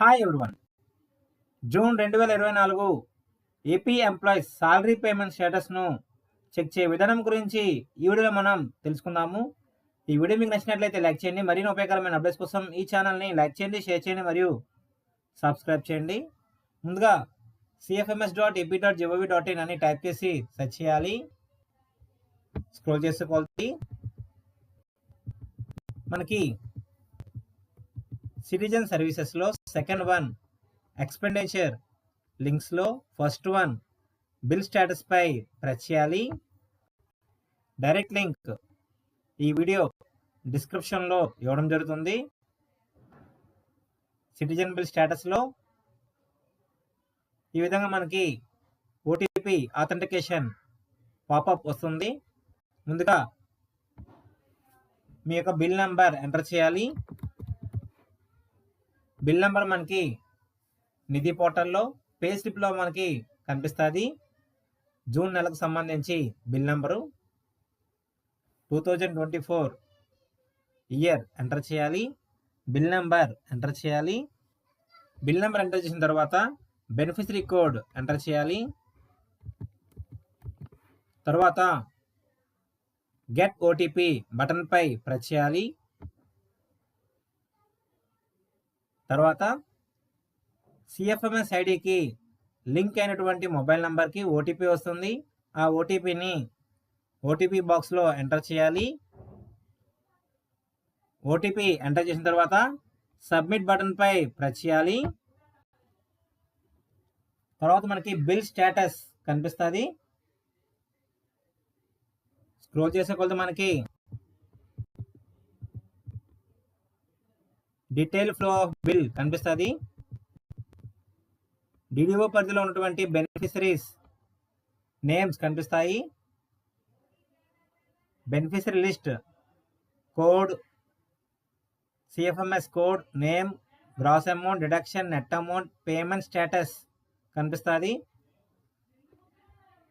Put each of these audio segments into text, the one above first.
Hi everyone. June 2024 AP employees salary payment స్టేటస్ను check చేయ విధానం గురించి ఈ వీడియోలో మనం తెలుసుకుందాము. ఈ వీడియో మీకు నచ్చినట్లయితే లైక్ చేయండి. మరిన్ని ఉపయోగకరమైన అప్డేట్స్ కోసం ఈ ఛానల్ని లైక్ చేయండి, షేర్ చేయండి మరియు సబ్స్క్రైబ్ చేయండి. ముందుగా cfms.ep.gov.in అని టైప్ చేసి సెర్చ్ చేయాలి. స్క్రోల్ చేసుకోవాలి. మనకి సిటిజన్ సర్వీసెస్లో సెకండ్ వన్ ఎక్స్పెండిచర్ లింక్స్లో ఫస్ట్ వన్ బిల్ స్టేటస్ పై ప్రెస్ చేయాలి. డైరెక్ట్ లింక్ ఈ వీడియో డిస్క్రిప్షన్లో ఇవ్వడం జరుగుతుంది. సిటిజన్ బిల్ స్టేటస్లో ఈ విధంగా మనకి ఓటీపీ ఆథెంటికేషన్ పాపప్ వస్తుంది. ముందుగా మీ యొక్క బిల్ నెంబర్ ఎంటర్ చేయాలి. బిల్ నెంబర్ మనకి నిధి పోర్టల్లో పే స్లిప్లో మనకి కనిపిస్తుంది. జూన్ నెలకు సంబంధించి బిల్ నెంబరు 2024 ఇయర్ ఎంటర్ చేయాలి. బిల్ నెంబర్ ఎంటర్ చేయాలి. బిల్ నెంబర్ ఎంటర్ చేసిన తర్వాత బెనిఫిషరీ కోడ్ ఎంటర్ చేయాలి. తర్వాత గెట్ ఓటీపీ బటన్ పై ప్రెస్ చేయాలి. తర్వాత సిఎఫ్ఎంఎస్ ఐడికి లింక్ అయినటువంటి మొబైల్ నెంబర్కి ఓటీపీ వస్తుంది. ఆ ఓటీపీని ఓటీపీ బాక్స్లో ఎంటర్ చేయాలి. ఓటీపీ ఎంటర్ చేసిన తర్వాత సబ్మిట్ బటన్ పై ప్రెస్ చేయాలి. తర్వాత మనకి బిల్ స్టేటస్ కనిపిస్తుంది. స్క్రోల్ చేసే కొలది మనకి డీటెయిల్ ఫ్లో ఆఫ్ బిల్ కనిపిస్తుంది. డిడిఓ పరిధిలో ఉన్నటువంటి బెనిఫిషరీస్ నేమ్స్ కనిపిస్తాయి. Beneficiary list code, CFMS code, name, gross amount, deduction, net amount, payment status కనిపిస్తుంది.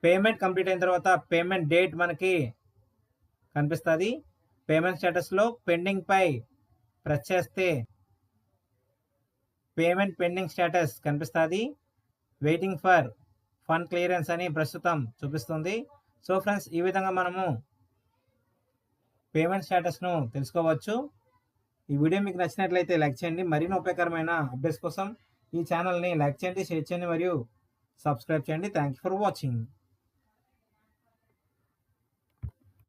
పేమెంట్ కంప్లీట్ అయిన తర్వాత పేమెంట్ డేట్ మనకి కనిపిస్తుంది. పేమెంట్ స్టేటస్లో పెండింగ్ పై ప్రెస్ చేస్తే పేమెంట్ పెండింగ్ స్టేటస్ కనిపిస్తుంది. వెయిటింగ్ ఫర్ ఫండ్ క్లియరెన్స్ అని ప్రస్తుతం చూపిస్తుంది. సో ఫ్రెండ్స్, ఈ విధంగా మనము పేమెంట్ స్టేటస్ను తెలుసుకోవచ్చు. ఈ వీడియో మీకు నచ్చినట్లయితే లైక్ చేయండి. మరిన్ని ఉపయోగకరమైన అప్డేట్స్ కోసం ఈ ఛానల్ని లైక్ చేయండి, షేర్ చేయండి మరియు సబ్స్క్రైబ్ చేయండి. Thank you for watching.